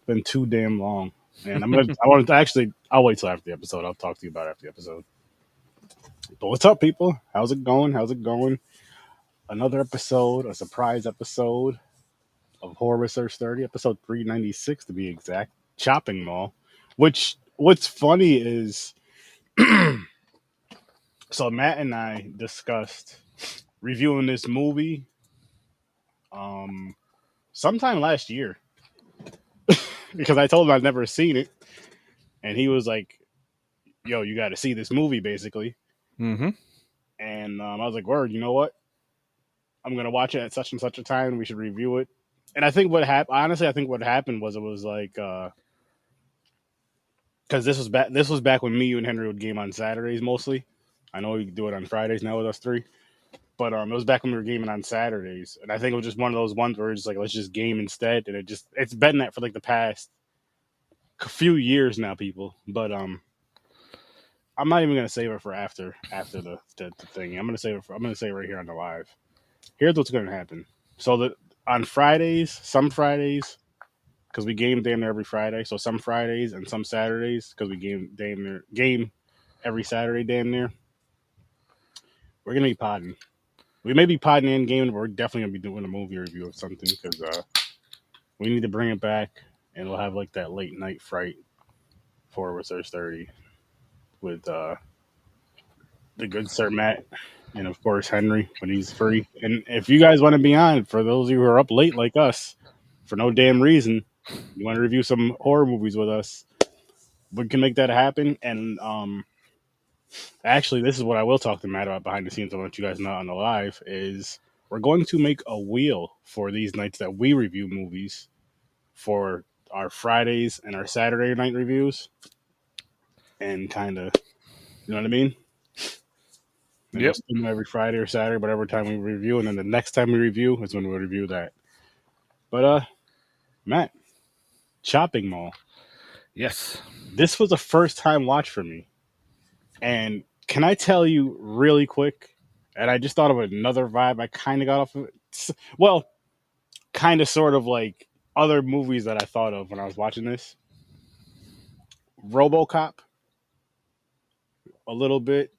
been too damn long. And I'll wait till after the episode. I'll talk to you about it after the episode. But what's up, people? How's it going? How's it going? Another episode, a surprise episode of Horror with Sir Sturdy, episode 396 to be exact. Chopping Mall. What's funny is so Matt and I discussed reviewing this movie um sometime last year because I told him I'd never seen it, and he was like, "Yo, you got to see this movie," basically. Mm-hmm. And I was like, "Word, you know what? I'm gonna watch it at such and such a time. We should review it." And I think what happened, honestly, I think what happened was it was like because this was back when me, you, and Henry would game on Saturdays mostly. I know we do it on Fridays now with us three, but it was back when we were gaming on Saturdays, and I think it was just one of those ones where it's like let's just game instead, and it's been that for like the past few years now, people. But I'm not even gonna save it for after the thing. I'm gonna save it right here on the live. Here's what's gonna happen. So that on Fridays, some Fridays, because we game damn near every Friday. So some Fridays and some Saturdays, because we game every Saturday damn near. We're gonna be podding. We may be podding in game, but we're definitely gonna be doing a movie review of something because we need to bring it back, and we'll have like that late night fright for with Sir Sturdy with the good Sir Matt, and of course Henry when he's free. And if you guys want to be on, for those of you who are up late like us, for no damn reason, you want to review some horror movies with us, we can make that happen. And actually, this is what I will talk to Matt about behind the scenes. I want you guys know on the live is we're going to make a wheel for these nights that we review movies for our Fridays and our Saturday night reviews, and kind of, you know what I mean? Yep. We'll every Friday or Saturday, whatever time we review, and then the next time we review is when we'll review that. But Matt, Chopping Mall. Yes. This was a first time watch for me. And can I tell you really quick? And I just thought of another vibe I kind of got off of it. Well, kind of sort of like other movies that I thought of when I was watching this. RoboCop. A little bit.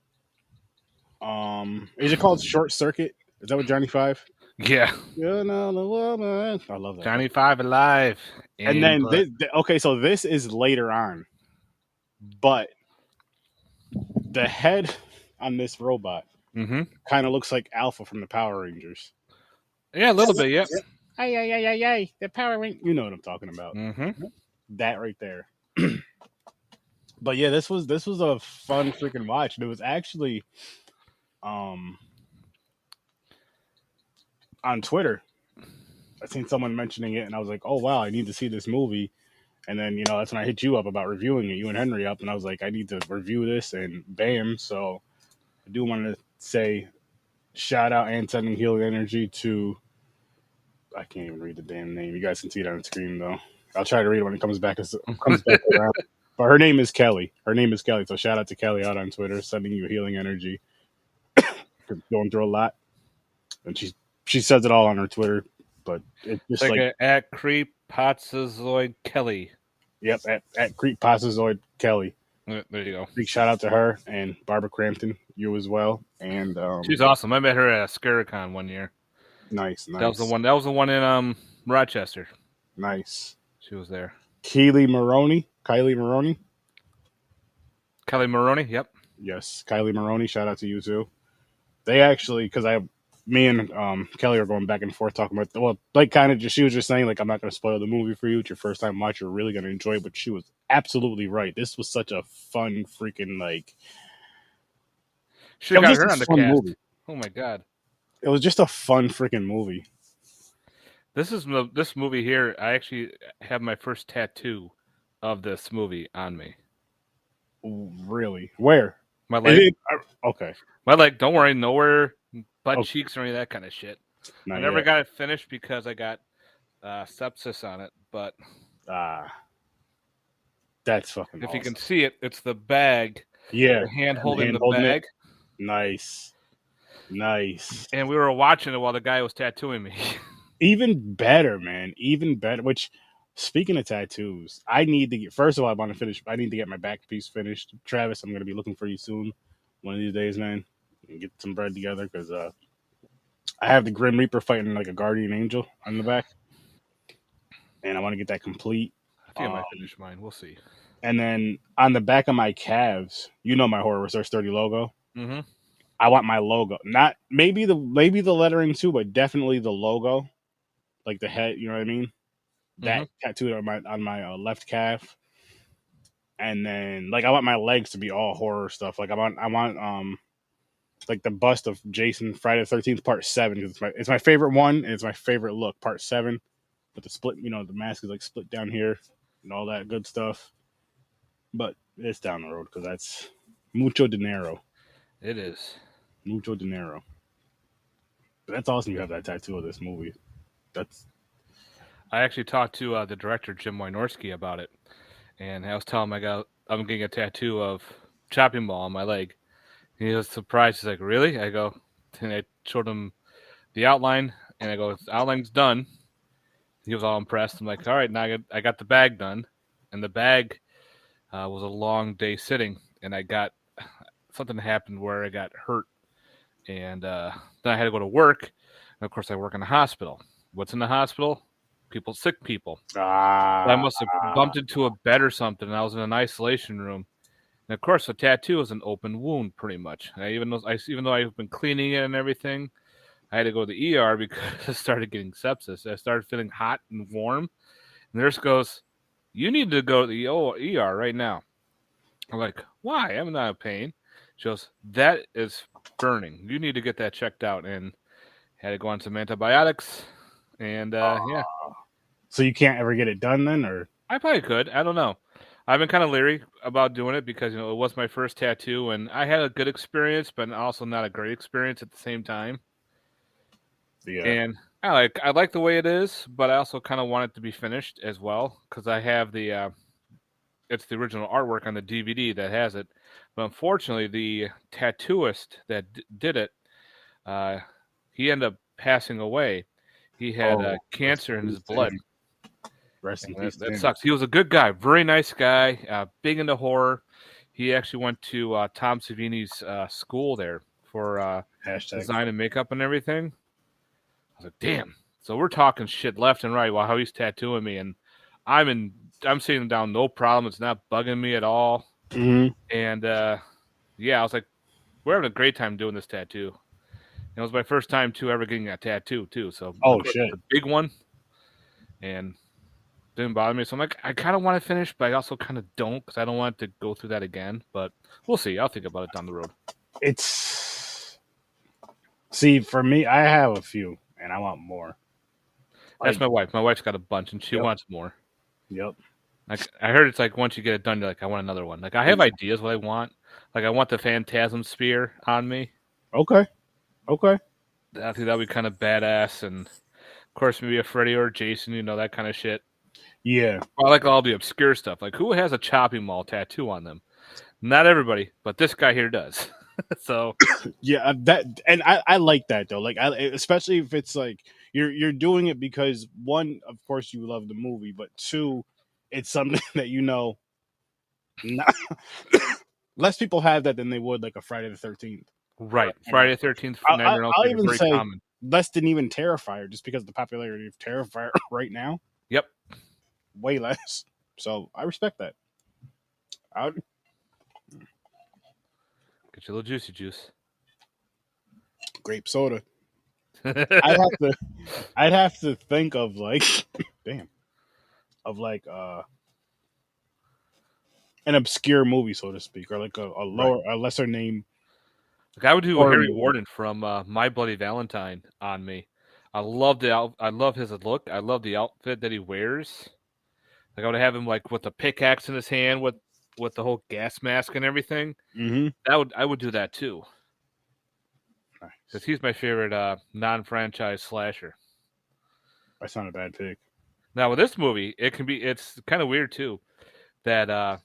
Is it called Short Circuit? Is that what Johnny Five? Yeah. You know the woman. I love that. Johnny Five alive. And then okay, so this is later on, but the head on this robot kind of looks like Alpha from the Power Rangers. Yeah, a little bit. Yep. Ay, the Power Rangers. You know what I'm talking about. Mm-hmm. That right there. But yeah, this was a fun freaking watch. It was actually on Twitter. I seen someone mentioning it, and I was like, "Oh wow, I need to see this movie." And then that's when I hit you up about reviewing it. You and Henry up, and I was like, "I need to review this," and bam! So I do want to say shout out and sending healing energy to. I can't even read the damn name. You guys can see it on the screen though. I'll try to read it when it comes back around. But her name is Kelly. So shout out to Kelly out on Twitter, sending you healing energy. Going through a lot, and she says it all on her Twitter. But it's just like at Creepazzoid Kelly. Yep, at Creepazzoid Kelly. There you go. Big shout out to her and Barbara Crampton, you as well. And she's awesome. I met her at Scaricon one year. Nice. That was the one in Rochester. Nice. She was there. Kylie Maroney. Kelly Maroney. Yep. Yes, Kylie Maroney. Shout out to you too. They actually, because me and Kelly are going back and forth talking about, she was just saying, like, I'm not going to spoil the movie for you. It's your first time watch. You're really going to enjoy it. But she was absolutely right. This was such a fun freaking, like. Should have got her on the cast. Movie. Oh, my God. It was just a fun freaking movie. This movie here, I actually have my first tattoo of this movie on me. Really? Where? My leg. Okay. My leg, don't worry, nowhere butt cheeks or any of that kind of shit. I never got it finished because I got sepsis on it, but that's fucking if awesome. You can see it, it's the bag. Yeah. The hand holding the bag. Nice. And we were watching it while the guy was tattooing me. Even better, man. Even better. Which Speaking of tattoos, I need to get. First of all, I want to finish. I need to get my back piece finished. Travis, I'm gonna be looking for you soon, one of these days, man. And get some bread together because I have the Grim Reaper fighting like a guardian angel on the back, and I want to get that complete. I think I might finish mine. We'll see. And then on the back of my calves, you know my Horror with Sir Sturdy logo. Mm-hmm. I want my logo, not maybe the lettering too, but definitely the logo, like the head. You know what I mean? That tattooed on my left calf, and then like I want my legs to be all horror stuff. Like I want like the bust of Jason Friday the 13th Part 7 because it's my favorite one and it's my favorite look. Part 7 with the split, you know, the mask is like split down here and all that good stuff. But it's down the road because that's mucho dinero. It is mucho dinero. But that's awesome. You have that tattoo of this movie. I actually talked to the director Jim Wynorski about it, and I was telling him I'm getting a tattoo of chopping ball on my leg. And he was surprised. He's like, "Really?" I go, and I showed him the outline, and I go, "The outline's done." He was all impressed. I'm like, "All right, now I got the bag done," and the bag was a long day sitting, and I got something happened where I got hurt, and then I had to go to work. And of course, I work in a hospital. What's in the hospital? Sick people. I must have bumped into a bed or something, and I was in an isolation room. And of course, a tattoo is an open wound, pretty much. Even though I've been cleaning it and everything, I had to go to the ER because I started getting sepsis. I started feeling hot and warm. And the nurse goes, "You need to go to the ER right now." I'm like, "Why? I'm not in pain." She goes, "That is burning. You need to get that checked out." And had to go on some antibiotics. And yeah. So you can't ever get it done then, or I probably could. I don't know. I've been kind of leery about doing it because it was my first tattoo, and I had a good experience, but also not a great experience at the same time. Yeah. And I like the way it is, but I also kind of want it to be finished as well because I have it's the original artwork on the DVD that has it. But unfortunately, the tattooist that did it, he ended up passing away. He had cancer in his blood. Rest in peace. That sucks. He was a good guy, very nice guy, big into horror. He actually went to Tom Savini's school there for design and makeup and everything. I was like, damn. So we're talking shit left and right while how he's tattooing me, and I'm sitting down, no problem. It's not bugging me at all. Mm-hmm. And yeah, I was like, we're having a great time doing this tattoo. And it was my first time ever getting a tattoo too. So shit, a big one, and didn't bother me. So I'm like, I kind of want to finish, but I also kind of don't because I don't want to go through that again. But we'll see. I'll think about it down the road. See, for me, I have a few, and I want more. That's my wife. My wife's got a bunch, and she wants more. Yep. Like I heard, it's like once you get it done, you're like, I want another one. Like I have ideas what I want. Like I want the Phantasm Spear on me. Okay. I think that'd be kind of badass, and of course maybe a Freddy or a Jason, that kind of shit. Yeah. I like all the obscure stuff. Like who has a chopping mall tattoo on them? Not everybody, but this guy here does. So yeah, I like that though. Like especially if it's like you're doing it because one, of course, you love the movie, but two, it's something that not, less people have that than they would like a Friday the 13th. Right, Friday the 13th. I'll even say common. Less than even Terrifier, just because of the popularity of Terrifier right now. Yep, way less. So I respect that. Get your little juicy juice. Grape soda. I'd have to think of like an obscure movie, so to speak, or like a lesser name. Like I would do Harry Warden from My Bloody Valentine on me. I love his look. I love the outfit that he wears. Like I would have him like with a pickaxe in his hand with the whole gas mask and everything. Mm-hmm. I would do that too. Because he's my favorite non-franchise slasher. That's not a bad pick. Now with this movie, it's kind of weird too that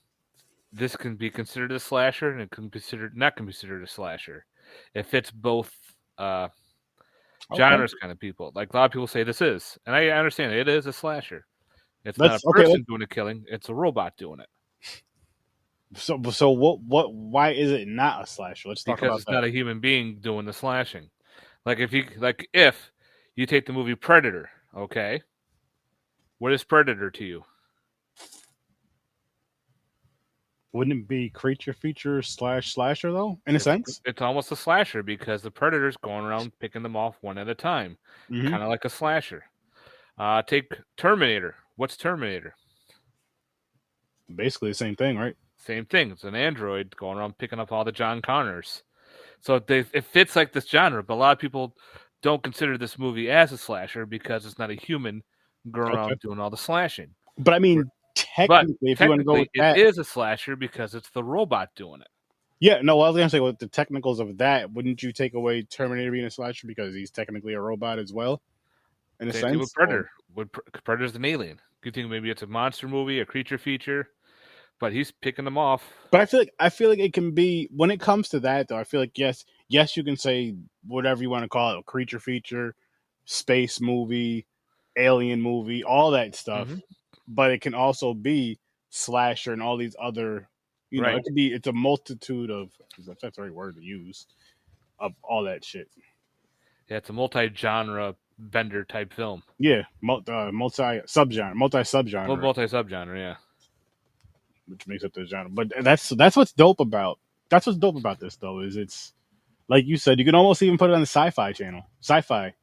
this can be considered a slasher and it can not considered a slasher. It fits both genres kind of people. Like a lot of people say this is, and I understand it is a slasher. It's not Let's a person doing the killing; it's a robot doing it. So what? Why is it not a slasher? Let's talk Because about it's that. not a human being doing the slashing. If you take the movie Predator, okay, what is Predator to you? Wouldn't it be creature feature slash slasher though? In a sense. It's almost a slasher because the Predator's going around picking them off one at a time, Mm-hmm. kind of like a slasher. Take Terminator. What's Terminator? Basically the same thing, right? Same thing. It's an android going around picking up all the John Connors. So it fits like this genre, but a lot of people don't consider this movie as a slasher because it's not a human going Okay. around doing all the slashing. But I mean, But technically, if you want to go with technically, it that, is a slasher because it's the robot doing it. yeah, no, I was gonna say with the technicals of that, wouldn't you take away Terminator being a slasher because he's technically a robot as well, in a Same thing with sense? Or Predator. Predator's an alien. You think maybe it's a monster movie, a creature feature, but he's picking them off. but I feel like it can be when it comes to that though. I feel like yes, you can say whatever you want to call it, a creature feature, space movie, alien movie, all that stuff. Mm-hmm. But it can also be slasher and all these other, Right. it could be. It's a multitude of. If that's the right word to use, of all that shit. Yeah, it's a multi-genre bender type film. Yeah, multi subgenre, Multi-subgenre, yeah. which makes up the genre. But that's what's dope about this though is it's like you said, you can almost even put it on the Sci-Fi channel. Sci-Fi.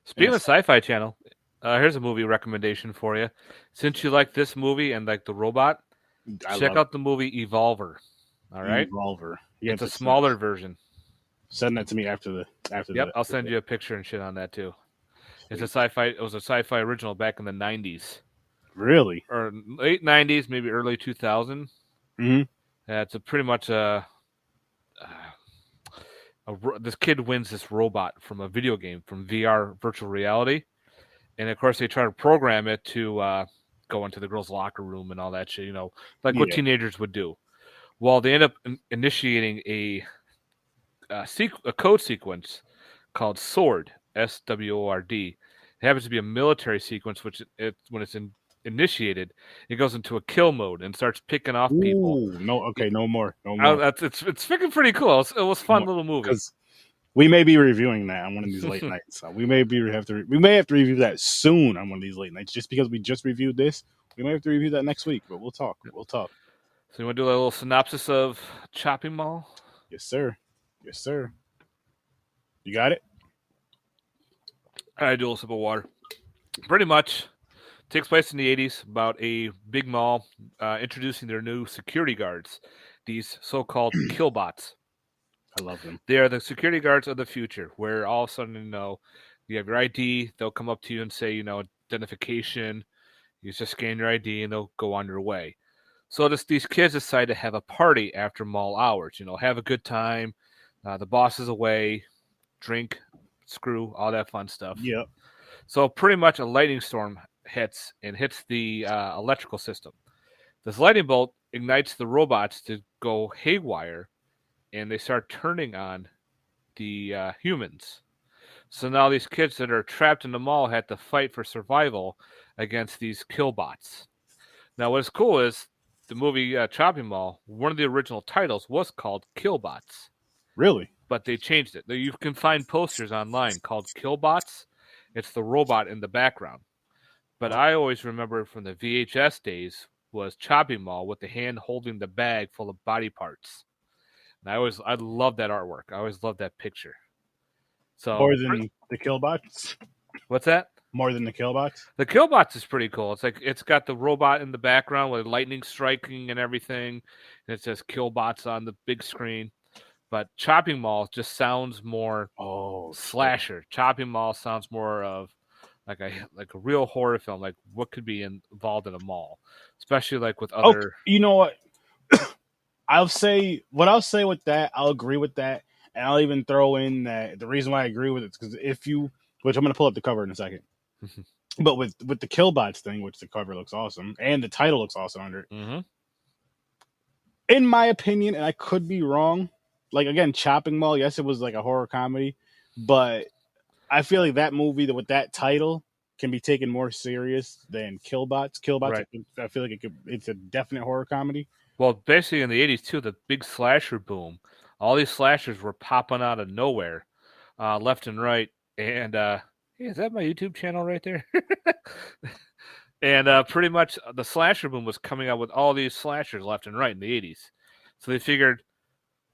Speaking of Sci-Fi Channel, here's a movie recommendation for you. Since you like this movie and like the robot, check out the movie Evolver. All right, Evolver. Yeah, it's a smaller version. Send that to me after the. Yep, I'll send you a picture and shit on that too. It's a sci-fi. It was a sci-fi original back in the '90s. Really? Or late '90s, maybe early 2000. Mm-hmm. It's a pretty much this kid wins this robot from a video game, from VR virtual reality, and of course they try to program it to go into the girl's locker room and all that shit. Like what teenagers would do. Well, they end up initiating a code sequence called SWORD, SWORD. It happens to be a military sequence, which when it's initiated, it goes into a kill mode and starts picking off people. No, okay, no more. It's freaking pretty cool. It was a fun little movie. Because we may be reviewing that on one of these late nights. We may have to review that soon on one of these late nights. Just because we just reviewed this, we may have to review that next week. But we'll talk. So you want to do a little synopsis of Chopping Mall? Yes, sir. Yes, sir. You got it? I do a little sip of water. Pretty much takes place in the 80s about a big mall introducing their new security guards, these so-called killbots. I love them. They are the security guards of the future, where all of a sudden, you have your ID, they'll come up to you and say, identification. You just scan your ID and they'll go on your way. So these kids decide to have a party after mall hours, have a good time. The boss is away, drink, screw, all that fun stuff. Yep. So pretty much a lightning storm hits the electrical system. This lightning bolt ignites the robots to go haywire, and they start turning on the humans. So now these kids that are trapped in the mall had to fight for survival against these killbots. Now what's cool is the movie Chopping Mall, one of the original titles was called Killbots. Really? But they changed it. You can find posters online called Killbots. It's the robot in the background. But I always remember from the VHS days was Chopping Mall with the hand holding the bag full of body parts. And I love that artwork. I always loved that picture. So more than the Killbots? What's that? More than the Killbots? The Killbots is pretty cool. It's got the robot in the background with lightning striking and everything. And it says Killbots on the big screen. But Chopping Mall just sounds more slasher. Shit. Chopping Mall sounds more of like a real horror film, like what could be involved in a mall, especially like with other. Okay. You know what? I'll say with that. I'll agree with that, and I'll even throw in that the reason why I agree with it is because which I'm going to pull up the cover in a second, but with the Killbots thing, which the cover looks awesome and the title looks awesome under it. Mm-hmm. In my opinion, and I could be wrong. Like again, Chopping Mall, yes, it was like a horror comedy, but I feel like that movie with that title can be taken more serious than Killbots. Killbots, Right. I feel like it's a definite horror comedy. Well, basically in the 80s too, the big slasher boom. All these slashers were popping out of nowhere, left and right. And hey, is that my YouTube channel right there? And pretty much the slasher boom was coming out with all these slashers left and right in the 80s. So they figured,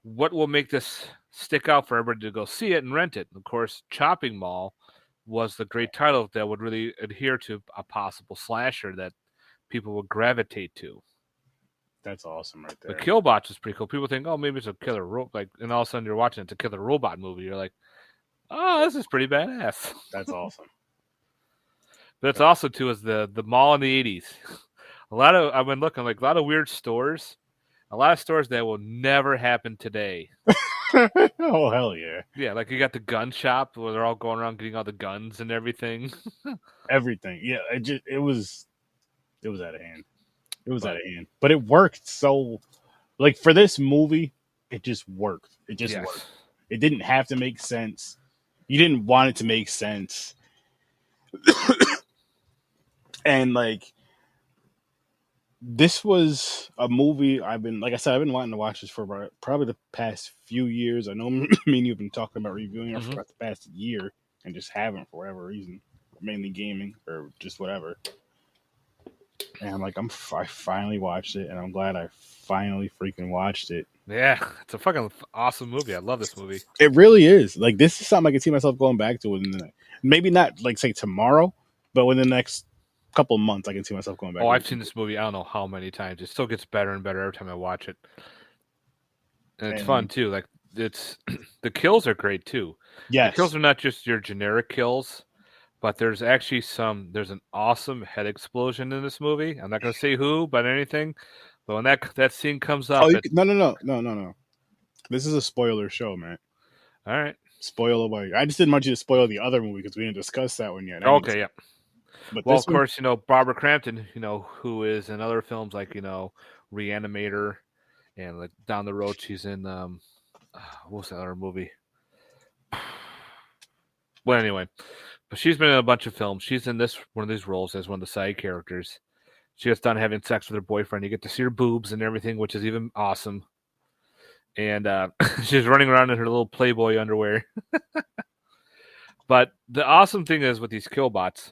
what will make this stick out for everybody to go see it and rent it? And of course, Chopping Mall was the great title that would really adhere to a possible slasher that people would gravitate to. That's awesome right there. The Killbots is pretty cool. People think, oh, maybe it's a killer robot, and all of a sudden you're watching it's a killer robot movie. You're like, oh, this is pretty badass. That's awesome. But it's also too is the mall in the 80s. I've been looking like a lot of weird stores, a lot of stores that will never happen today. Oh hell yeah! Yeah, like you got the gun shop where they're all going around getting all the guns and everything. Everything, yeah. It was out of hand. It was out of hand, but it worked. So, like for this movie, it just worked. It just worked. It didn't have to make sense. You didn't want it to make sense, and like this was a movie I've been wanting to watch this for probably the past few years. I know me and you've been talking about reviewing it for the past year and just haven't for whatever reason, mainly gaming or just whatever. And I'm like, I finally watched it, and I'm glad I finally freaking watched it. Yeah, it's a fucking awesome movie. I love this movie. It really is. Like, this is something I can see myself going back to maybe not like say tomorrow, but within the next couple of months, I can see myself going back. Oh, I've seen this movie I don't know how many times. It still gets better and better every time I watch it, and it's fun too. Like it's the kills are great too. Yes, the kills are not just your generic kills, but there's actually there's an awesome head explosion in this movie. I'm not going to say who, but anything. But when that scene comes up, no. This is a spoiler show, man. All right, spoil away. I just didn't want you to spoil the other movie because we didn't discuss that one yet. Okay, yeah. But well, of course, Barbara Crampton, who is in other films like Reanimator, and like down the road she's in what's that other movie? Well, anyway, but she's been in a bunch of films. She's in one of these roles as one of the side characters. She gets done having sex with her boyfriend. You get to see her boobs and everything, which is even awesome. And she's running around in her little Playboy underwear. But the awesome thing is with these killbots,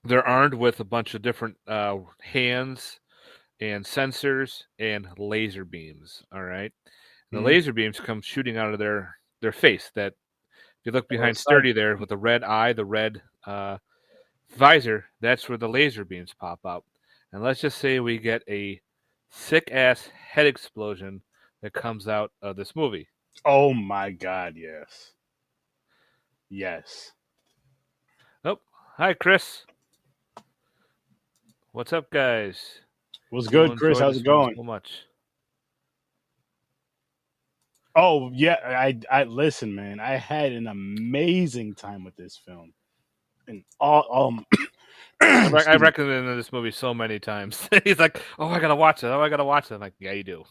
they're armed with a bunch of different hands and sensors and laser beams. All right. And the laser beams come shooting out of their face. That if you look behind Sturdy there with the red eye, the red visor, that's where the laser beams pop out. And let's just say we get a sick ass head explosion that comes out of this movie. Oh my God, yes. Yes. Oh, hi Chris. What's up, guys? What's good, Chris? How's it going? So much. Oh yeah, I listen, man. I had an amazing time with this film, and I recommended this movie so many times. He's like, "Oh, I gotta watch it. Oh, I gotta watch it." I'm like, "Yeah, you do."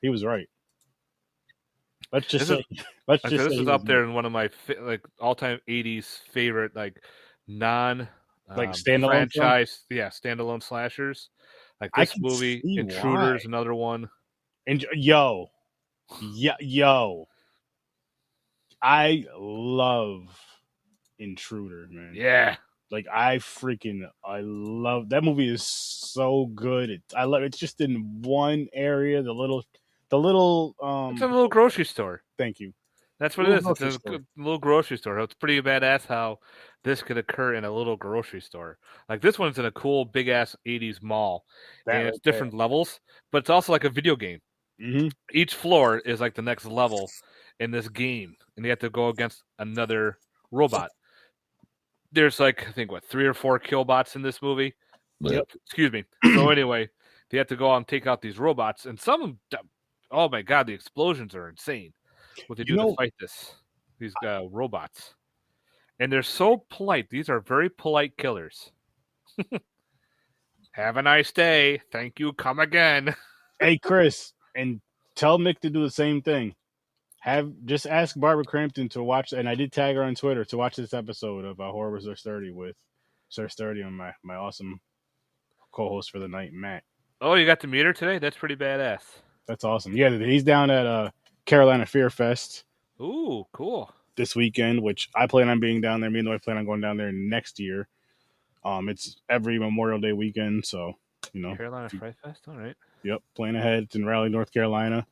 He was right. Let's just say this is up there in one of my all-time '80s favorite non standalone franchise, standalone slashers. Like this movie, Intruder's another one. And yo, I love Intruder, man. Yeah. Like I love that movie. Is so good. I love it's just in one area. The little it's a little grocery store. Thank you. That's what it is. It's a little grocery store. It's pretty badass how this could occur in a little grocery store. Like this one's in a cool big ass 80s mall, and it's different levels, but it's also like a video game. Mm-hmm. Each floor is like the next level in this game, and you have to go against another robot. There's I think 3 or 4 killbots in this movie. Yep. Excuse me. So anyway, they have to go out and take out these robots, and some of them, oh my God, the explosions are insane. What they do to fight these robots. And they're so polite. These are very polite killers. Have a nice day. Thank you. Come again. Hey, Chris, and tell Mick to do the same thing. Just ask Barbara Crampton to watch, and I did tag her on Twitter to watch this episode of Horror with Sir Sturdy with Sir Sturdy and my awesome co-host for the night, Matt. Oh, you got to meet her today? That's pretty badass. That's awesome. Yeah, he's down at Carolina Fear Fest Ooh, cool. this weekend, which I plan on being down there. Me and the wife plan on going down there next year. It's every Memorial Day weekend, so Carolina Fright Fest. All right. Yep, plan ahead. It's in Raleigh, North Carolina,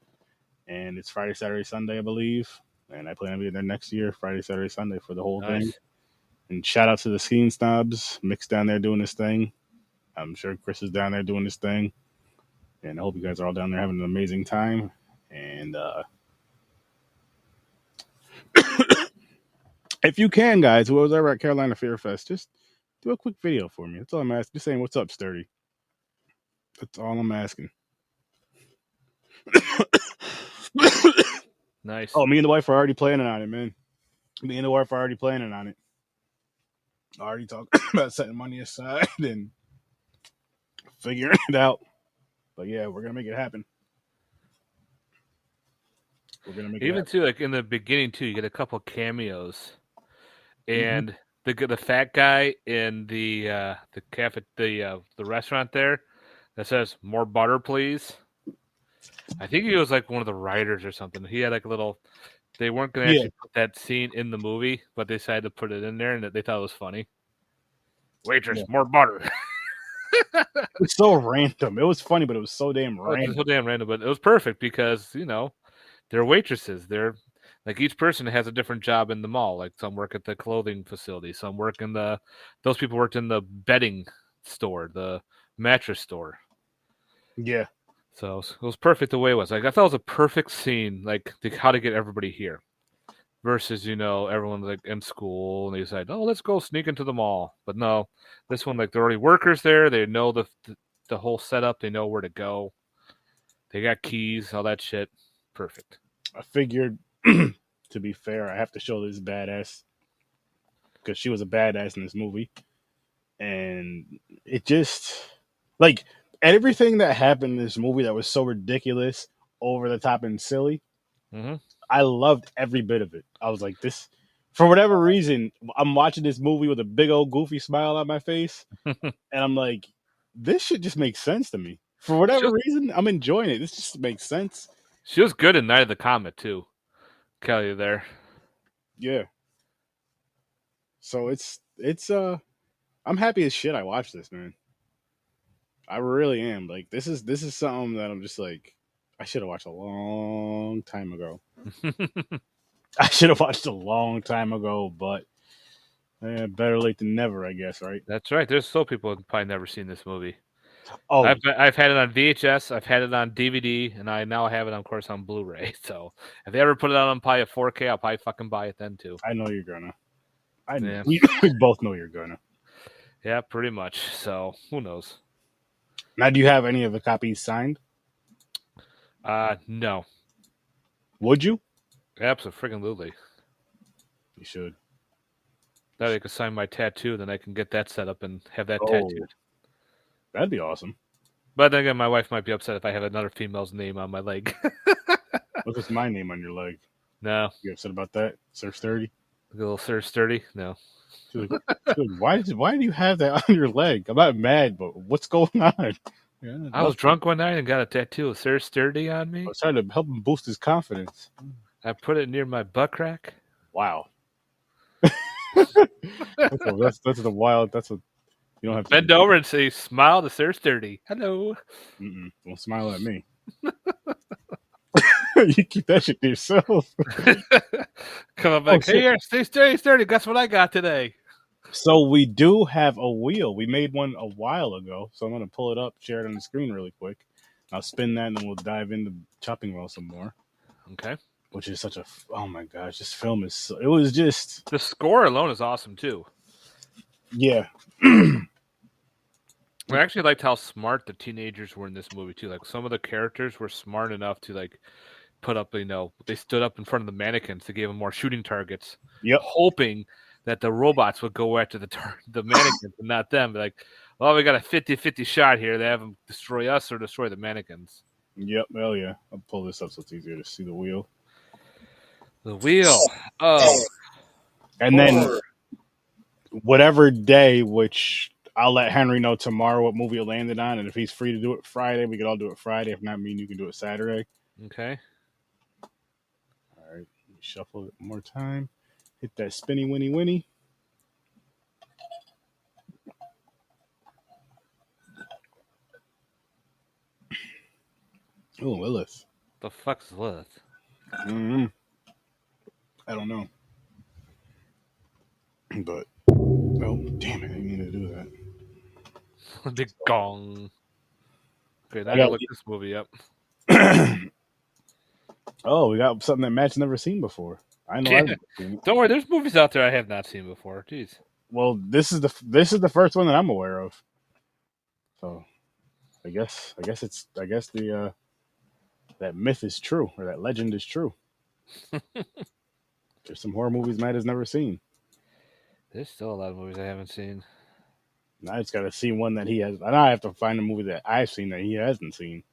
and it's Friday, Saturday, Sunday, I believe. And I plan on being there next year, Friday, Saturday, Sunday for the whole thing. And shout out to the Skiing Snobs, Mick's down there doing this thing. I'm sure Chris is down there doing this thing. And I hope you guys are all down there having an amazing time. And if you can, guys, whoever's ever at Carolina Fear Fest, just do a quick video for me. That's all I'm asking. Just saying, what's up, Sturdy? That's all I'm asking. Nice. Oh, me and the wife are already planning on it, man. Me and the wife are already planning on it. Already talking about setting money aside and figuring it out. But yeah, we're gonna make it happen. We're gonna make it happen. Too, like in the beginning too, you get a couple cameos, and the fat guy in the restaurant there that says "more butter, please." I think he was like one of the writers or something. He had like a little. They weren't going to actually put that scene in the movie, but they decided to put it in there, and they thought it was funny. Waitress, more butter. It was so random. It was funny, but it was so damn random. It was so damn random, but it was perfect because they're waitresses. They're like each person has a different job in the mall. Like some work at the clothing facility, some work in those people worked in the bedding store, the mattress store. Yeah. So it was perfect the way it was. Like I thought it was a perfect scene, like how to get everybody here. Versus, everyone's like in school and they decide, oh, let's go sneak into the mall. But no, this one, like, there are already workers there. They know the whole setup. They know where to go. They got keys, all that shit. Perfect. I figured, to be fair, I have to show this badass because she was a badass in this movie. And it just, like, everything that happened in this movie that was so ridiculous, over the top, and silly, I loved every bit of it. I was like, this, for whatever reason, I'm watching this movie with a big old goofy smile on my face. And I'm like, this shit just makes sense to me. For whatever reason, I'm enjoying it. This just makes sense. She was good in Night of the Comet, too. Kelly there. Yeah. So it's I'm happy as shit I watched this, man. I really am. Like, this is something that I'm just like, I should have watched a long time ago. I should have watched a long time ago, but better late than never, I guess, right? That's right. There's still people who've probably never seen this movie. Oh, I've had it on VHS, I've had it on DVD, and I now have it, of course, on Blu-ray. So if they ever put it out on probably a 4K, I'll probably fucking buy it then too. I know you're gonna. We both know you're gonna. Yeah, pretty much. So who knows? Now, do you have any of the copies signed? No. Would you? Absolutely. You should. That I could sign my tattoo, then I can get that set up and have that tattooed. That'd be awesome. But then again, my wife might be upset if I have another female's name on my leg. What is my name on your leg? No. You upset about that, Sir Sturdy? A little Sir Sturdy? No. She's like, why do you have that on your leg? I'm not mad, but what's going on? Yeah, I was drunk one night and got a tattoo of Sir Sturdy on me. I was trying to help him boost his confidence. I put it near my butt crack. Wow. That's the wild. That's what you don't have to bend over and say, "Smile to Sir Sturdy." Hello. Don't smile at me. You keep that shit to yourself. Come on back. Hey, here, stay sturdy. Guess what I got today? So we do have a wheel. We made one a while ago. So I'm going to pull it up, share it on the screen really quick. I'll spin that, and then we'll dive into Chopping Well some more. Okay. Which is such a, oh my gosh, this film is, so, it was just. The score alone is awesome, too. Yeah. I actually liked how smart the teenagers were in this movie, too. Like, some of the characters were smart enough to, like, put up, they stood up in front of the mannequins to give them more shooting targets. Yep. Hoping that the robots would go after the mannequins and not them. But like, well, we got a 50-50 shot here. They have them destroy us or destroy the mannequins. Yep. Hell yeah. I'll pull this up so it's easier to see the wheel. The wheel. Oh. And then whatever day, which I'll let Henry know tomorrow what movie it landed on, and if he's free to do it Friday, we could all do it Friday. If not, me and you can do it Saturday. Okay. All right, let me shuffle it one more time. Hit that spinny winny winny. Oh, Willis. The fuck's Lilith? Mm-hmm. I don't know, but oh damn it! I didn't mean to do that. The gong. Okay, now I I got. gotta look this movie up. Oh, we got something that Matt's never seen before. I know I've Yeah. never seen it. Don't worry, there's movies out there I have not seen before. Jeez. Well, this is the first one that I'm aware of. So I guess the that myth is true, or that legend is true. There's some horror movies Matt has never seen. There's still a lot of movies I haven't seen. Now I just got to see one that he has. And I have to find a movie that I've seen that he hasn't seen.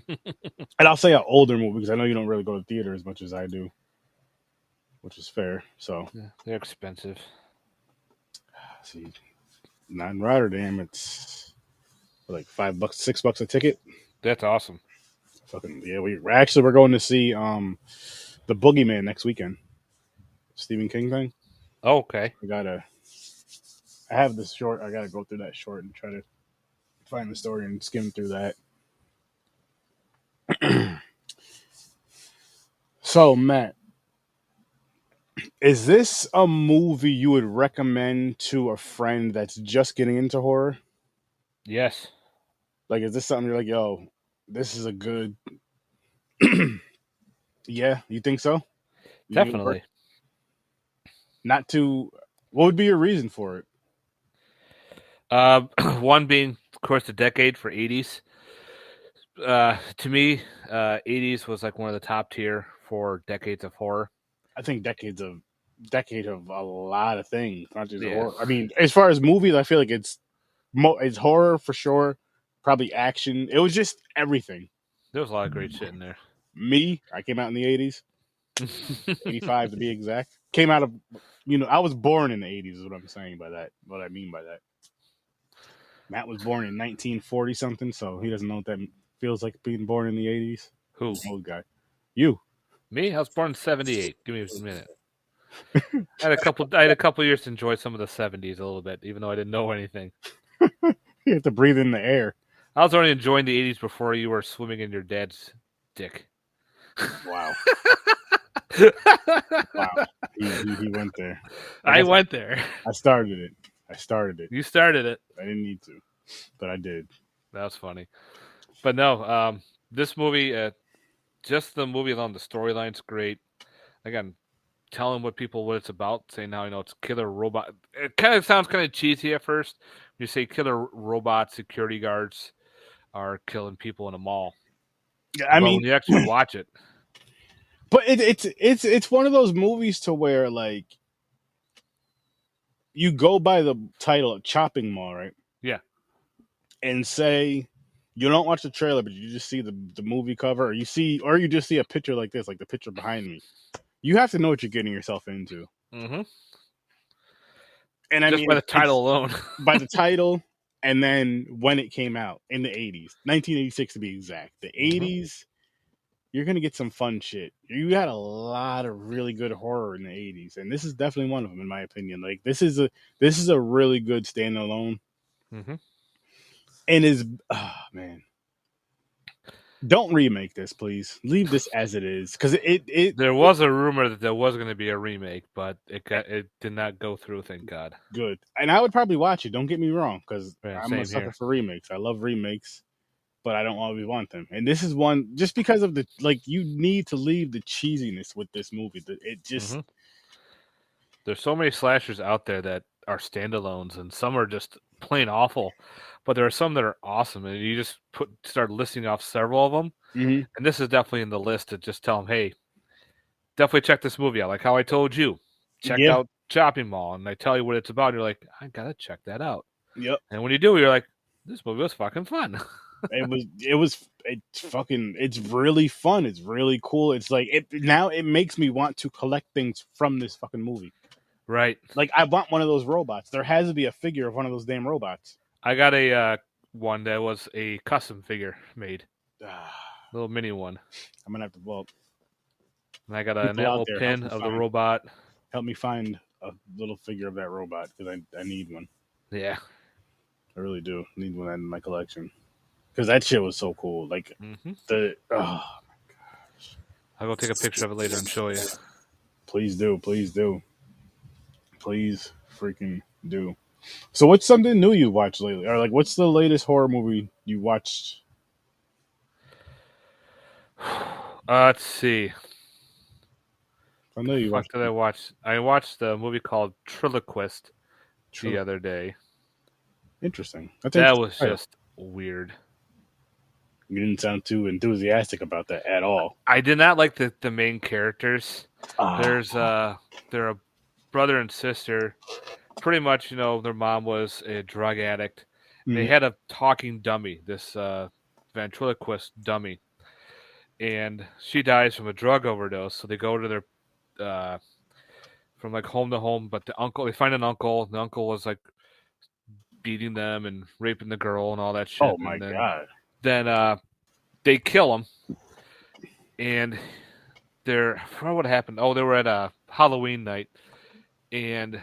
And I'll say an older movie because I know you don't really go to theater as much as I do, which is fair. So, Yeah, they're expensive. see, not in Rotterdam, it's like $5, $6 a ticket. That's awesome. Fucking yeah, we're going to see the Boogeyman next weekend. Stephen King thing. Oh, okay. I have this short. I gotta go through that short and try to find the story and skim through that. So, Matt, is this a movie you would recommend to a friend that's just getting into horror? Yes. Like, is this something you're like, yo, this is a good. Yeah, you think so? You think it would work? Definitely. Not to. What would be your reason for it? One being, of course, the decade for 80s. To me, 80s was like one of the top tier for decades of horror. I think decade of a lot of things, not just Yeah. horror. I mean, as far as movies, I feel like it's horror for sure, probably action. It was just everything. There was a lot of great shit in there. Me, I came out in the 80s, 85 to be exact. Came out of, I was born in the 80s is what I'm saying by that. What I mean by that. Matt was born in 1940 something, so he doesn't know what that feels like being born in the 80s. Who? Old guy. You. Me? I was born in 78. Give me a minute. I had a couple years to enjoy some of the 70s a little bit, even though I didn't know anything. You have to breathe in the air. I was already enjoying the 80s before you were swimming in your dad's dick. Wow. Wow. He went there. I went there. I started it. You started it. I didn't need to, but I did. That was funny. But no, this movie, just the movie alone, the storyline's great. Again, telling what it's about, saying now, it's killer robot. It kind of sounds kind of cheesy at first. When you say killer robot security guards are killing people in a mall. I But mean, when you actually watch it. but it's one of those movies to where like you go by the title of Chopping Mall, right? Yeah. And say you don't watch the trailer, but you just see the movie cover, or you just see a picture like this, like the picture behind me. You have to know what you're getting yourself into. Mm-hmm. And I just mean, by the title alone. By the title, and then when it came out in the 80s, 1986 to be exact. The 80s, you're gonna get some fun shit. You got a lot of really good horror in the 80s, and this is definitely one of them, in my opinion. Like this is a really good standalone. Mm-hmm. And man, don't remake this, please. Leave this as it is, because it. There was a rumor that there was going to be a remake, but it did not go through. Thank God. Good, and I would probably watch it. Don't get me wrong, because I'm a sucker here. for remakes. I love remakes, but I don't always want them. And this is one just because of you need to leave the cheesiness with this movie. It just there's so many slashers out there that are standalones, and some are just plain awful. But there are some that are awesome, and you just start listing off several of them. Mm-hmm. And this is definitely in the list to just tell them, hey, definitely check this movie out. Like how I told you, check out Chopping Mall, and I tell you what it's about. And you're like, I gotta check that out. Yep. And when you do, you're like, this movie was fucking fun. It's really fun. It's really cool. It's like now it makes me want to collect things from this fucking movie. Right. Like, I want one of those robots. There has to be a figure of one of those damn robots. I got a one that was a custom figure made, little mini one. I'm gonna have to. Well, And I got an people out enamel there, pin of the robot. help me find a little figure of that robot because I need one. Yeah. I really do need one in my collection because that shit was so cool. Like the I'll go take a picture of it later and show you. Please do, please do, please freaking do. So, what's something new you watched lately, or like, what's the latest horror movie you watched? Let's see. I know you What watched. did I watch? I watched a movie called Triloquist the other day. Interesting. That was just weird. You didn't sound too enthusiastic about that at all. I did not like the main characters. They're a brother and sister. Pretty much, their mom was a drug addict. They had a talking dummy, this ventriloquist dummy, and she dies from a drug overdose. So they go to their from like home to home, but they find an uncle. The uncle was like beating them and raping the girl and all that shit. Oh my god! Then they kill him, and I forgot what happened. Oh, they were at a Halloween night, and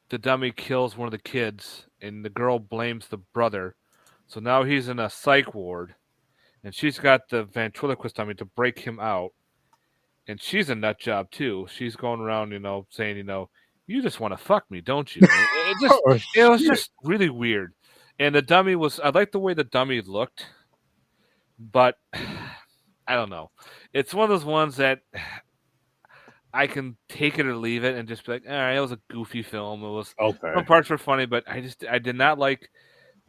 the dummy kills one of the kids, and the girl blames the brother. So now he's in a psych ward, and she's got the ventriloquist dummy to break him out. And she's a nut job too. She's going around, saying, you just want to fuck me, don't you? It was just really weird. And the dummy I like the way the dummy looked, but I don't know. It's one of those ones that I can take it or leave it and just be like, all right, it was a goofy film. It was some parts were funny, but I did not like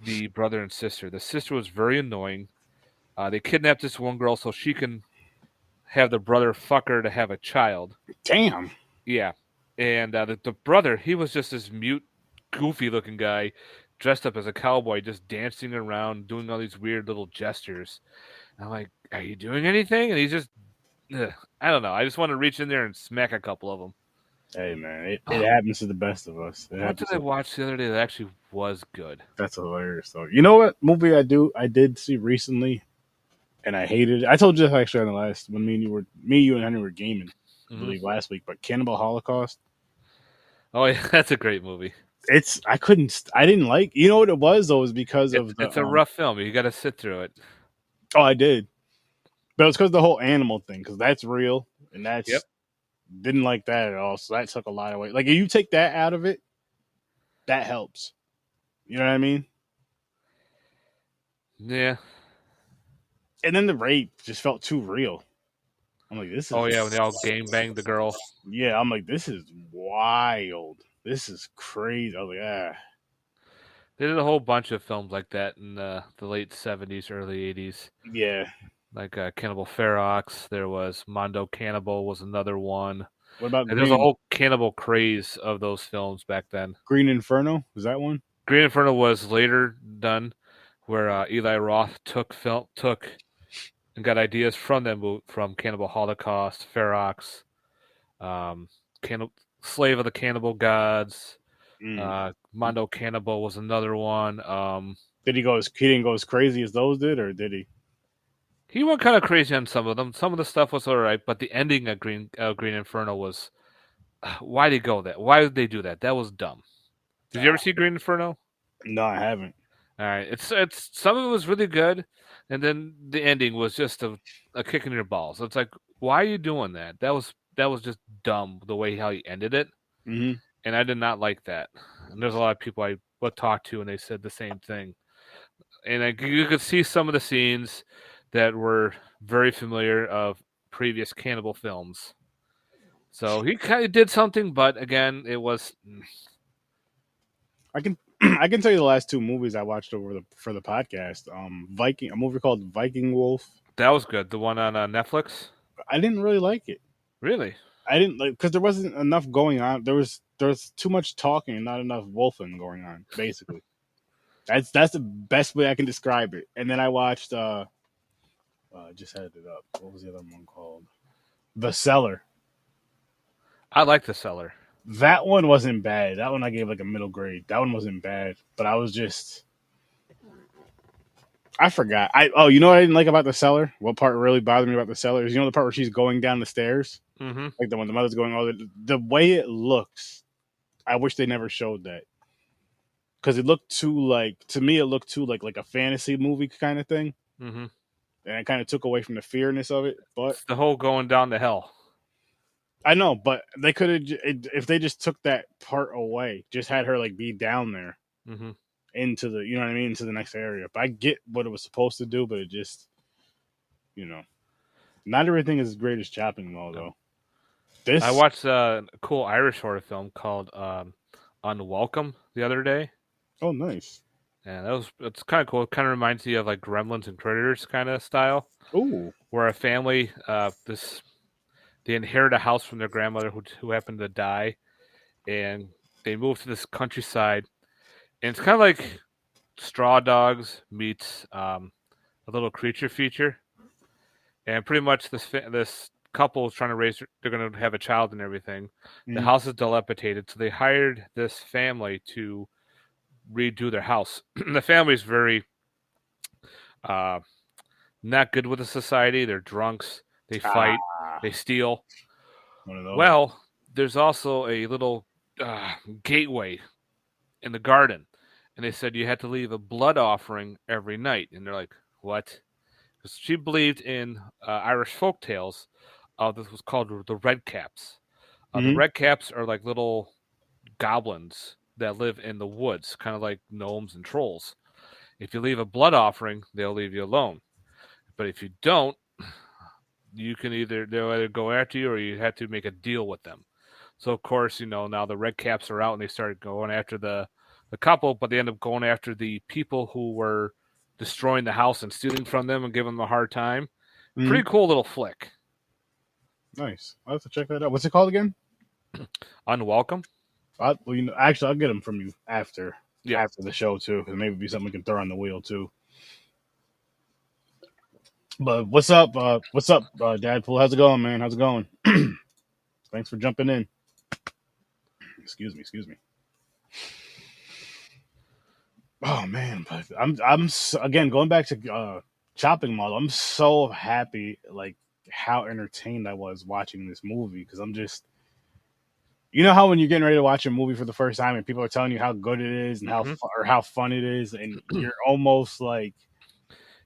the brother and sister. The sister was very annoying. They kidnapped this one girl so she can have the brother fuck her to have a child. Damn. Yeah. And the brother, he was just this mute, goofy looking guy dressed up as a cowboy, just dancing around, doing all these weird little gestures. And I'm like, are you doing anything? And he's just, I don't know. I just want to reach in there and smack a couple of them. Hey, man, it happens to the best of us. What did I watch the other day that actually was good? That's hilarious, though. You know what movie I did see recently, and I hated it. I told you actually on the last when you and Henry were gaming, I believe last week. But Cannibal Holocaust. Oh yeah, that's a great movie. I didn't like. You know what it was though? Is because it's a rough film. You got to sit through it. Oh, I did, but it's because the whole animal thing. Because that's real, and that's didn't like that at all. So that took a lot away. Like if you take that out of it, that helps. You know what I mean? Yeah. And then the rape just felt too real. I'm like, this is. Oh yeah, when they all gang banged the girl. Yeah, I'm like, this is wild. This is crazy. I was like, They did a whole bunch of films like that in the late 70s, early 80s. Yeah. Like Cannibal Ferox. There was Mondo Cannibal was another one. What about there's a whole cannibal craze of those films back then. Green Inferno? Was that one? Green Inferno was later done, where Eli Roth took and got ideas from them from Cannibal Holocaust, Ferox, Slave of the Cannibal Gods. Mondo Cannibal was another one. He didn't go as crazy as those did, or did he? He went kind of crazy on some of them. Some of the stuff was all right, but the ending of Green Inferno was. Why did he go that? Why did they do that? That was dumb. Did you ever see Green Inferno? No, I haven't. All right, it's some of it was really good, and then the ending was just a kick in your balls. It's like, why are you doing that? That was just dumb the way how he ended it, and I did not like that. And there's a lot of people I would talk to, and they said the same thing. And you could see some of the scenes that were very familiar of previous cannibal films. So he kind of did something, but again, it was. I can tell you the last two movies I watched for the podcast. A movie called Viking Wolf. That was good. The one on Netflix. I didn't really like it. Really? I didn't like because there wasn't enough going on. There was too much talking and not enough wolfing going on. Basically, that's the best way I can describe it. And then I watched. I just had it up. What was the other one called? The Cellar. I like The Cellar. That one wasn't bad. That one I gave like a middle grade. That one wasn't bad, but I was just I forgot. You know what I didn't like about the cellar? What part really bothered me about the cellar is, you know, the part where she's going down the stairs, Mm-hmm. like the one the mother's going all the way it looks. I wish they never showed that because it looked too like to me it looked too like a fantasy movie kind of thing, Mm-hmm. and it kind of took away from the fearness of it. But It's the whole going down to hell. I know, but they could have if they just took that part away, just had her like be down there Mm-hmm. into the, you know what I mean, into the next area. But I get what it was supposed to do, but it just, you know, not everything is as great as Chopping Mall No. though. I This watched a cool Irish horror film called Unwelcome the other day. oh nice. And it's kind of cool. It kind of reminds you of like Gremlins and Critters kind of style, Ooh. where a family they inherit a house from their grandmother who happened to die, and they move to this countryside, and it's kind of like Straw Dogs meets a little creature feature, and pretty much this couple is trying to raise. They're going to have a child and everything. The Mm-hmm. house is dilapidated, so they hired this family to redo their house. The family is very uh, not good with the society. They're drunks. They fight. Ah, They steal. one of those. Well, there's also a little gateway in the garden, and they said you had to leave a blood offering every night. And they're like, "What?" Because she believed in Irish folk tales. This was called the Red Caps. The Mm-hmm. Red Caps are like little goblins that live in the woods, kind of like gnomes and trolls. If you leave a blood offering, they'll leave you alone. But if you don't, they'll either go after you or you have to make a deal with them. So of course, now the red caps are out and they started going after the couple, but they end up going after the people who were destroying the house and stealing from them and giving them a hard time. Mm-hmm. Pretty cool little flick. Nice. I'll have to check that out. What's it called again? Unwelcome. Actually, I'll get them from you after Yeah. the show too, because maybe it'd be something we can throw on the wheel too. But what's up? Dadpool? How's it going, man? How's it going? Thanks for jumping in. Excuse me. Oh man, but again going back to Chopping Mall. I'm so happy, like how entertained I was watching this movie because I'm just, you know how when you're getting ready to watch a movie for the first time and people are telling you how good it is and how fun it is, and you're almost like,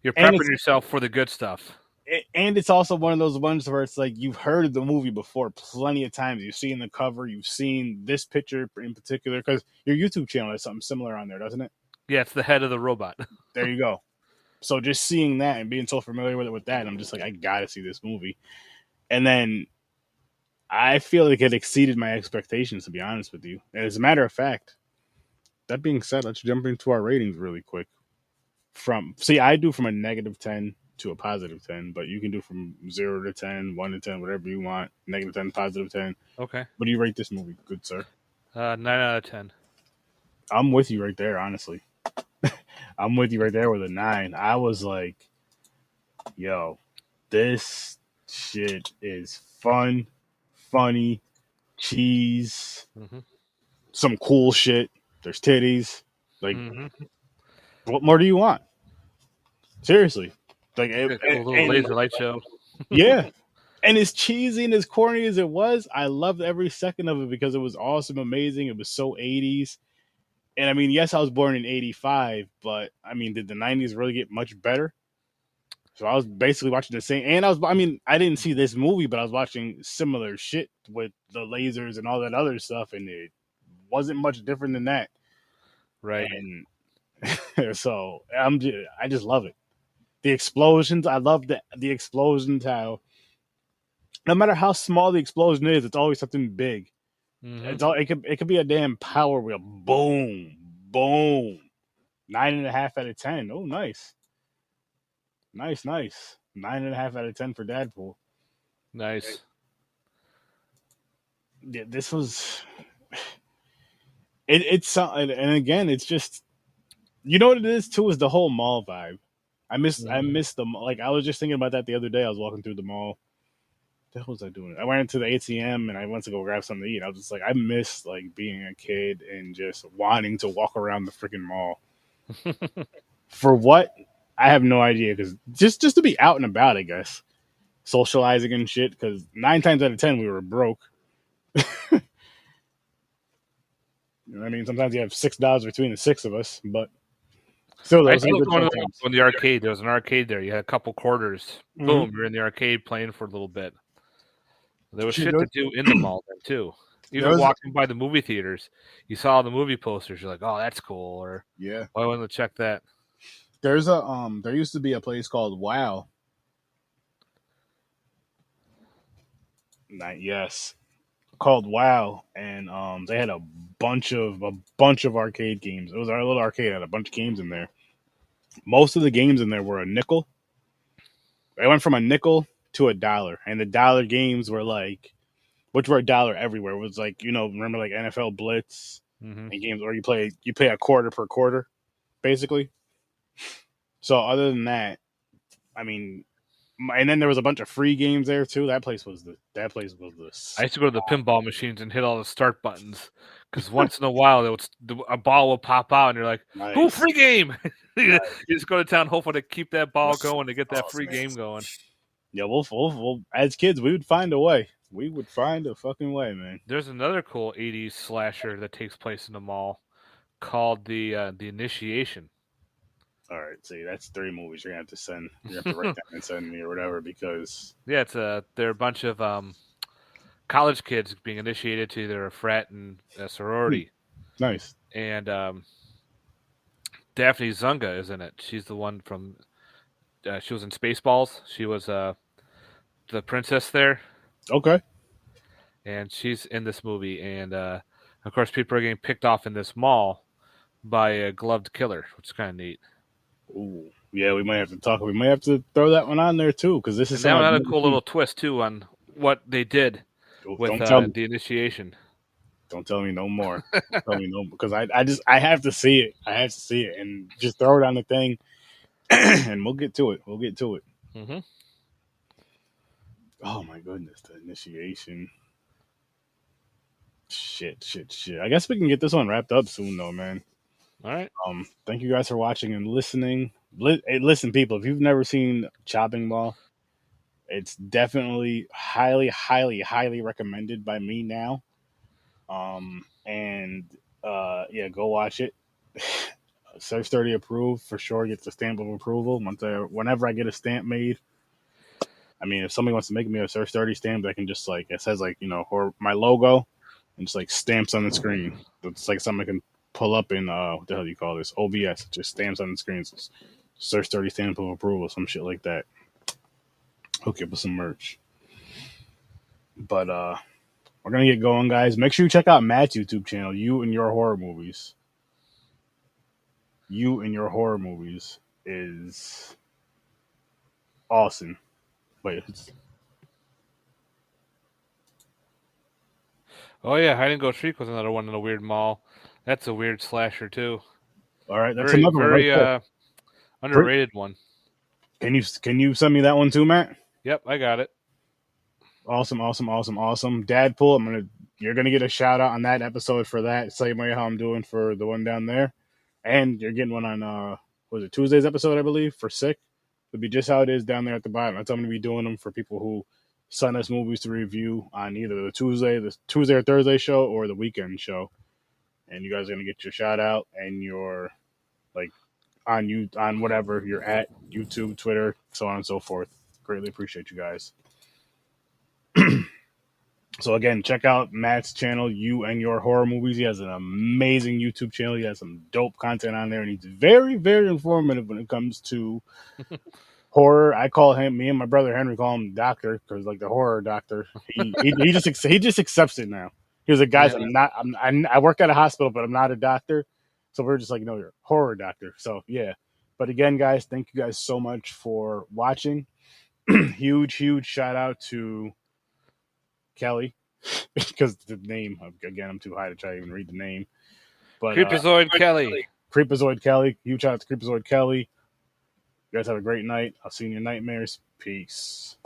You're and prepping yourself for the good stuff. it's also one of those ones where it's like you've heard of the movie before plenty of times. You've seen the cover, you've seen this picture in particular because your YouTube channel has something similar on there, doesn't it? Yeah, it's the head of the robot. There you go. So just seeing that and being so familiar with it with that, I'm just like, I gotta see this movie. And then I feel like it exceeded my expectations, to be honest with you. And as a matter of fact, that being said, let's jump into our ratings really quick. I do from a -10 to a +10, but you can do from 0 to 10, 1 to 10, whatever you want. -10, +10. Okay. What do you rate this movie, good sir? 9 out of 10. I'm with you right there, honestly. I'm with you right there with a 9. I was like, yo, this shit is fun, funny, cheese, some cool shit. There's titties. Like, what more do you want? Seriously. Like, A little laser light show. Yeah. And as cheesy and as corny as it was, I loved every second of it because it was awesome, amazing. It was so 80s. And I mean, yes, I was born in 85, but I mean, did the 90s really get much better? So I was basically watching the same. And I didn't see this movie, but I was watching similar shit with the lasers and all that other stuff. And it wasn't much different than that. Right. And so I just love it. The explosions, I love the explosions, how no matter how small the explosion is, it's always something big. It could be a damn power wheel. Boom, boom. 9.5 out of 10. Oh, nice. 9.5 out of 10 for Dadpool. Nice. Yeah, this was it's and again, it's just, you know what it is too, is the whole mall vibe. I miss the, like, I was just thinking about that the other day. I was walking through the mall the hell was I doing? I went into the ATM and I went to go grab something to eat. I was just like, I miss like being a kid and just wanting to walk around the freaking mall. For what? I have no idea. Because just to be out and about, I guess, socializing and shit. Because 9 times out of 10 we were broke. You know what I mean, sometimes you have $6 between the six of us, but still, I those are still good going fun to times. the arcade. There was an arcade there. You had a couple quarters. Mm-hmm. Boom, you're in the arcade playing for a little bit. There was Shit, shit to do in the mall then too. Even walking by the movie theaters, you saw the movie posters. You're like, "Oh, that's cool," or yeah. "Oh, I want to check that." There's a there used to be a place called Wow. Yes, called Wow, and they had a bunch of arcade games. It was our little arcade, had a bunch of games in there. Most of the games in there were a nickel. They went from a nickel to $1, and the dollar games were like, which were $1 everywhere. It was like, remember like NFL Blitz Mm-hmm. and games, or you pay a quarter per quarter, basically. So other than that, I mean, and then there was a bunch of free games there too. That place was the I used to go to the pinball machines and hit all the start buttons because once in a while a ball will pop out and you're like, "Ooh, nice. free game!" you Nice. just go to town hoping to keep that ball going to get that free Awesome, man. game going. Yeah, we'll as kids we would find a way. We would find a fucking way, man. There's another cool '80s slasher that takes place in the mall called the Initiation. All right, see, that's 3 movies you're gonna have to send. You have to write down and send me or whatever because Yeah, they're a bunch of college kids being initiated to either a frat and a sorority. nice. And Daphne Zunga is in it. She's the one from. She was in Spaceballs. She was the princess there, Okay. and she's in this movie. And of course, people are getting picked off in this mall by a gloved killer, which is kind of neat. Ooh, yeah, we might have to talk. We might have to throw that one on there too because this is And that something one I've had a never cool seen. little twist too on what they did with Don't tell me. the Initiation. Don't tell me no more. Don't tell me no because I have to see it. I have to see it and just throw it on the thing, and we'll get to it. We'll get to it. Mm-hmm. Oh my goodness, the Initiation. Shit. I guess we can get this one wrapped up soon, though, man. All right. Thank you guys for watching and listening. Hey, listen, people, if you've never seen Chopping Ball, it's definitely highly recommended by me now. And yeah, go watch it. Search 30 approved for sure. Gets the stamp of approval. Whenever I get a stamp made, I mean, if somebody wants to make me a Search 30 stamp, I can just like it says like or my logo and just like stamps on the screen. It's like something I can pull up in what the hell do you call this? OBS. It just stamps on the screen. So Search 30 stamp of approval, some shit like that. Hook you up with some merch. But we're gonna get going, guys. Make sure you check out Matt's YouTube channel, You and Your Horror Movies. You and Your Horror Movies is awesome. Wait, Oh yeah, Hide and Go Shriek was another one in a weird mall. That's a weird slasher too. all right, that's Very another one right there. underrated one. Can you send me that one too, Matt? Yep, I got it. Awesome. Dadpool, you're gonna get a shout out on that episode for that. Same way how I'm doing for the one down there. And you're getting one on was it Tuesday's episode, I believe, for Sick. It'll be just how it is down there at the bottom. That's how I'm gonna be doing them for people who send us movies to review on either the Tuesday or Thursday show or the weekend show. And you guys are gonna get your shout out and your like on whatever you're at, YouTube, Twitter, so on and so forth. Greatly appreciate you guys. So again, check out Matt's channel, You and Your Horror Movies. He has an amazing YouTube channel. He has some dope content on there, and he's very, very informative when it comes to horror. I call him, me and my brother Henry call him Doctor because like the horror doctor. He just accepts it now. He was like, guys, Yeah. I work at a hospital, but I'm not a doctor. So we're just like, no, you're a horror doctor. So yeah. But again, guys, thank you guys so much for watching. huge shout out to Kelly because the name again I'm too high to try to even read the name. But Creepazoid Kelly. Creepazoid Kelly, huge shout out to Creepazoid Kelly. You guys have a great night. I'll see you in your nightmares. Peace.